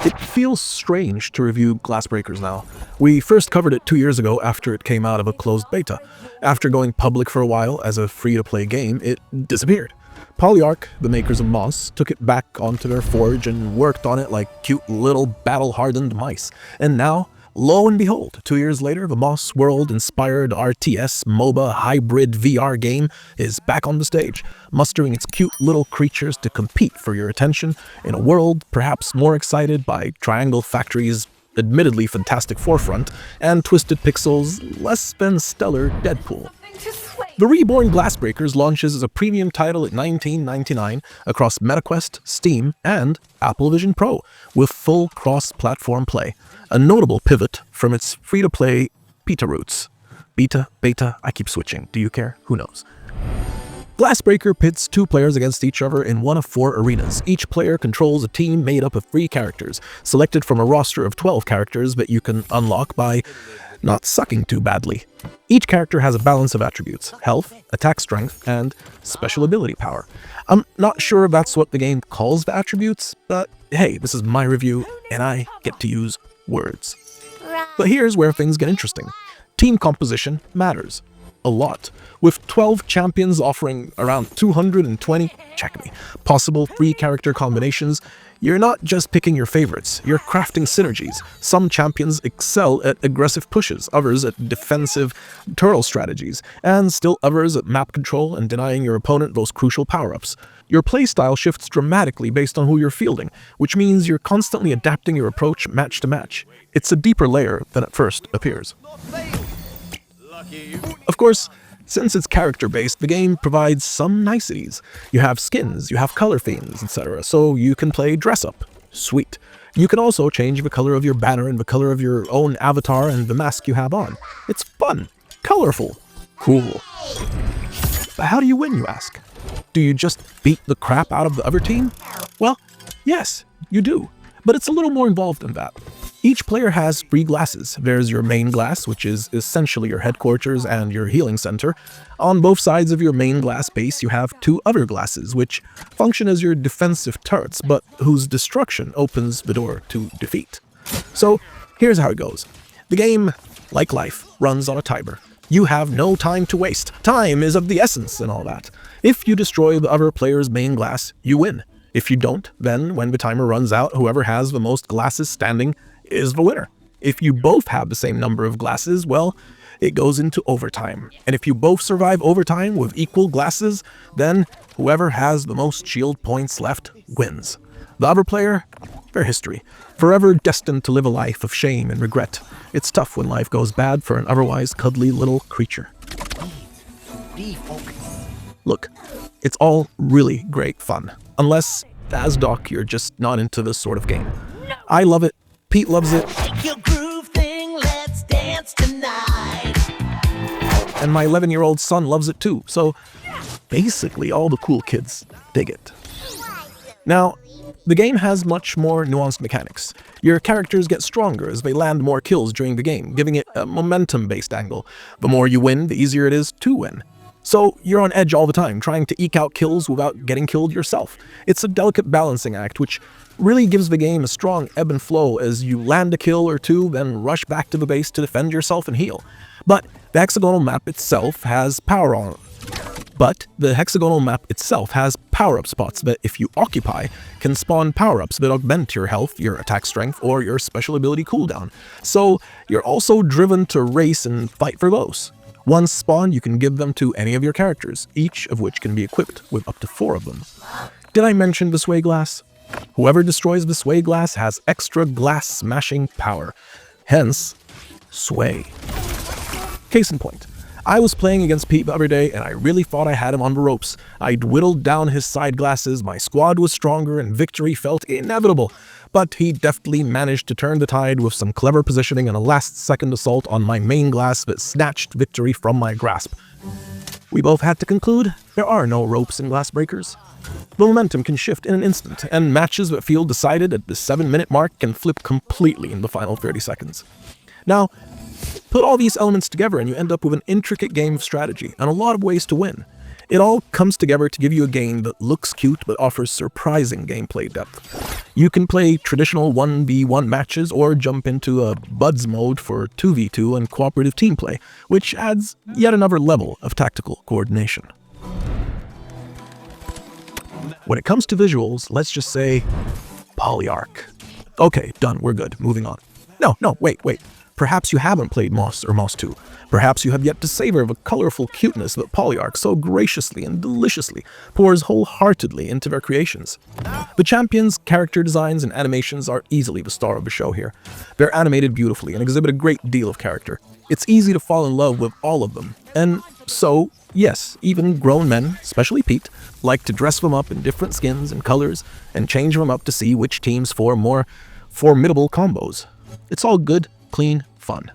It feels strange to review Glassbreakers now. We first covered it 2 years ago after it came out of a closed beta. After going public for a while as a free-to-play game, it disappeared. Polyarc, the makers of Moss, took it back onto their forge and worked on it like cute little battle-hardened mice. And now, lo and behold, 2 years later, the Moss World-inspired RTS MOBA hybrid VR game is back on the stage, mustering its cute little creatures to compete for your attention in a world perhaps more excited by Triangle Factory's admittedly fantastic forefront and Twisted Pixel's less than stellar Deadpool. The Reborn Glassbreakers launches as a premium title at $19.99 across MetaQuest, Steam, and Apple Vision Pro, with full cross-platform play, a notable pivot from its free-to-play beta roots. Beta, I keep switching. Do you care? Who knows? Glassbreaker pits 2 players against each other in one of 4 arenas. Each player controls a team made up of 3 characters, selected from a roster of 12 characters that you can unlock by not sucking too badly. Each character has a balance of attributes: health, attack strength, and special ability power. I'm not sure if that's what the game calls the attributes, but hey, this is my review, and I get to use words. But here's where things get interesting. Team composition matters. A lot. With 12 champions offering around 220 possible 3-character combinations, you're not just picking your favorites, you're crafting synergies. Some champions excel at aggressive pushes, others at defensive turtle strategies, and still others at map control and denying your opponent those crucial power-ups. Your playstyle shifts dramatically based on who you're fielding, which means you're constantly adapting your approach match to match. It's a deeper layer than at first appears. Of course, since it's character-based, the game provides some niceties. You have skins, you have color themes, etc., so you can play dress-up. Sweet. You can also change the color of your banner and the color of your own avatar and the mask you have on. It's fun, colorful, cool. But how do you win, you ask? Do you just beat the crap out of the other team? Well, yes, you do. But it's a little more involved than that. Each player has 3 glasses. There's your main glass, which is essentially your headquarters and your healing center. On both sides of your main glass base, you have 2 other glasses, which function as your defensive turrets, but whose destruction opens the door to defeat. So, here's how it goes. The game, like life, runs on a timer. You have no time to waste. Time is of the essence and all that. If you destroy the other player's main glass, you win. If you don't, then when the timer runs out, whoever has the most glasses standing is the winner. If you both have the same number of glasses, well, it goes into overtime. And if you both survive overtime with equal glasses, then whoever has the most shield points left wins. The other player, their history, forever destined to live a life of shame and regret. It's tough when life goes bad for an otherwise cuddly little creature. Look, it's all really great fun. Unless, as Doc, you're just not into this sort of game. I love it. Pete loves it. Let's dance tonight. And my 11-year-old son loves it too. So basically all the cool kids dig it. Now, the game has much more nuanced mechanics. Your characters get stronger as they land more kills during the game, giving it a momentum-based angle. The more you win, the easier it is to win. So you're on edge all the time, trying to eke out kills without getting killed yourself. It's a delicate balancing act, which really gives the game a strong ebb and flow as you land a kill or 2, then rush back to the base to defend yourself and heal. But the hexagonal map itself has power-up spots that, if you occupy, can spawn power-ups that augment your health, your attack strength, or your special ability cooldown. So you're also driven to race and fight for those. Once spawned, you can give them to any of your characters, each of which can be equipped with up to 4 of them. Did I mention the sway glass? Whoever destroys the sway glass has extra glass smashing power. Hence, sway. Case in point. I was playing against Pete the other day, and I really thought I had him on the ropes. I'd whittled down his side glasses, my squad was stronger, and victory felt inevitable. But he deftly managed to turn the tide with some clever positioning and a last-second assault on my main glass that snatched victory from my grasp. We both had to conclude there are no ropes in Glassbreakers. The momentum can shift in an instant, and matches that feel decided at the 7-minute mark can flip completely in the final 30 seconds. Now, put all these elements together and you end up with an intricate game of strategy and a lot of ways to win. It all comes together to give you a game that looks cute but offers surprising gameplay depth. You can play traditional 1v1 matches or jump into a buds mode for 2v2 and cooperative team play, which adds yet another level of tactical coordination. When it comes to visuals, let's just say Polyarch. Okay, done, we're good, moving on. No, wait. Perhaps you haven't played Moss or Moss 2. Perhaps you have yet to savor the colorful cuteness that Polyarch so graciously and deliciously pours wholeheartedly into their creations. The champions' character designs and animations are easily the star of the show here. They're animated beautifully and exhibit a great deal of character. It's easy to fall in love with all of them. And so, yes, even grown men, especially Pete, like to dress them up in different skins and colors and change them up to see which teams form more formidable combos. It's all good, clean fun.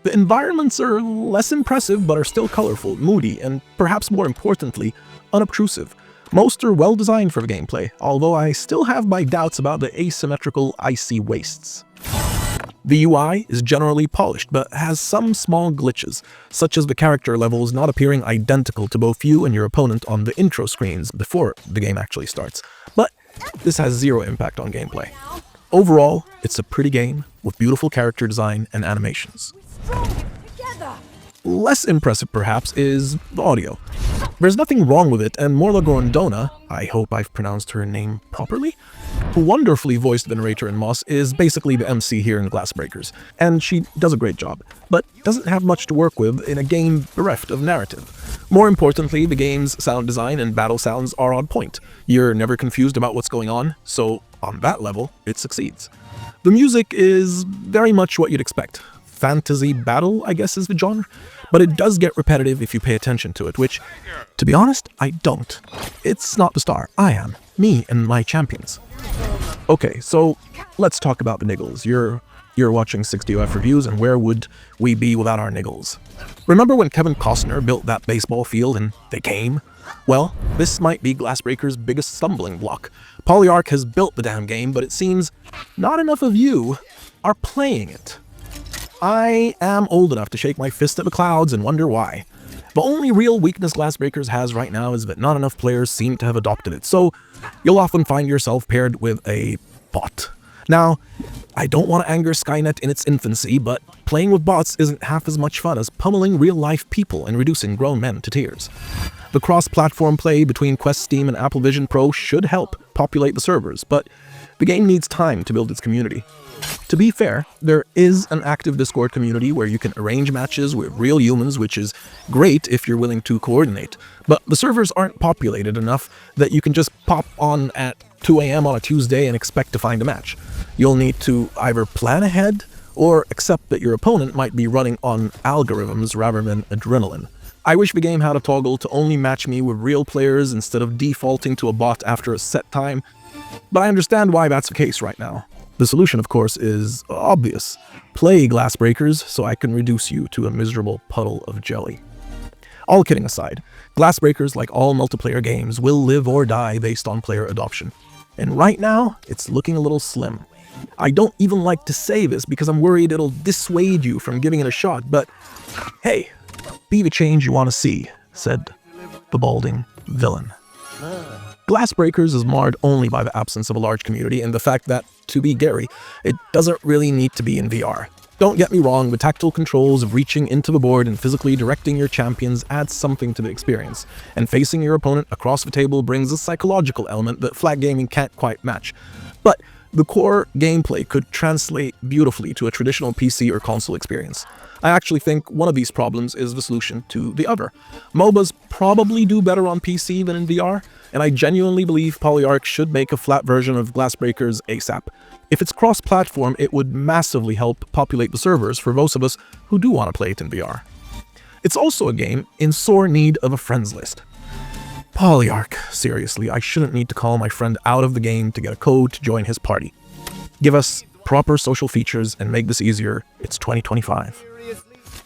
The environments are less impressive but are still colorful, moody, and perhaps more importantly, unobtrusive. Most are well designed for the gameplay, although I still have my doubts about the asymmetrical icy wastes. The UI is generally polished but has some small glitches, such as the character levels not appearing identical to both you and your opponent on the intro screens before the game actually starts. But this has zero impact on gameplay. Overall, it's a pretty game with beautiful character design and animations. Less impressive, perhaps, is the audio. There's nothing wrong with it, and Morla Gorondona, I hope I've pronounced her name properly, who wonderfully voiced the narrator in Moss, is basically the MC here in Glassbreakers, and she does a great job, but doesn't have much to work with in a game bereft of narrative. More importantly, the game's sound design and battle sounds are on point. You're never confused about what's going on, so on that level, it succeeds. The music is very much what you'd expect. Fantasy battle, I guess, is the genre, but it does get repetitive if you pay attention to it, which, to be honest, I don't. It's not the star. I am. Me and my champions. Okay, so let's talk about the niggles. You're watching 60OF reviews, and where would we be without our niggles? Remember when Kevin Costner built that baseball field and they came? Well, this might be Glassbreakers' biggest stumbling block. Polyarch has built the damn game, but it seems not enough of you are playing it. I am old enough to shake my fist at the clouds and wonder why. The only real weakness Glassbreakers has right now is that not enough players seem to have adopted it, so you'll often find yourself paired with a bot. Now, I don't want to anger Skynet in its infancy, but playing with bots isn't half as much fun as pummeling real-life people and reducing grown men to tears. The cross-platform play between Quest Steam and Apple Vision Pro should help populate the servers, but the game needs time to build its community. To be fair, there is an active Discord community where you can arrange matches with real humans, which is great if you're willing to coordinate, but the servers aren't populated enough that you can just pop on at 2 AM on a Tuesday and expect to find a match. You'll need to either plan ahead or accept that your opponent might be running on algorithms rather than adrenaline. I wish the game had a toggle to only match me with real players instead of defaulting to a bot after a set time, but I understand why that's the case right now. The solution, of course, is obvious. Play Glassbreakers so I can reduce you to a miserable puddle of jelly. All kidding aside, Glassbreakers, like all multiplayer games, will live or die based on player adoption. And right now, it's looking a little slim. I don't even like to say this because I'm worried it'll dissuade you from giving it a shot, but hey, be the change you want to see, said the balding villain. Glassbreakers is marred only by the absence of a large community and the fact that, to be Gary, it doesn't really need to be in VR. Don't get me wrong, the tactile controls of reaching into the board and physically directing your champions adds something to the experience, and facing your opponent across the table brings a psychological element that flat gaming can't quite match. But the core gameplay could translate beautifully to a traditional PC or console experience. I actually think one of these problems is the solution to the other. MOBAs probably do better on PC than in VR, and I genuinely believe Polyarch should make a flat version of Glassbreakers ASAP. If it's cross-platform, it would massively help populate the servers for those of us who do want to play it in VR. It's also a game in sore need of a friends list. Polyarch, seriously, I shouldn't need to call my friend out of the game to get a code to join his party. Give us proper social features and make this easier. It's 2025.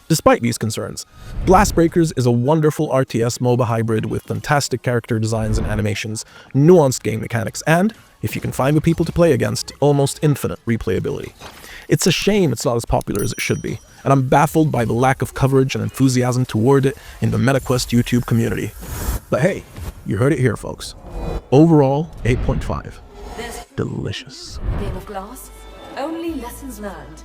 Despite these concerns, Glassbreakers is a wonderful RTS MOBA hybrid with fantastic character designs and animations, nuanced game mechanics, and, if you can find the people to play against, almost infinite replayability. It's a shame it's not as popular as it should be. and I'm baffled by the lack of coverage and enthusiasm toward it in the MetaQuest YouTube community. But hey, you heard it here, folks. Overall, 8.5. There's Delicious. a game of glass. Only lessons learned.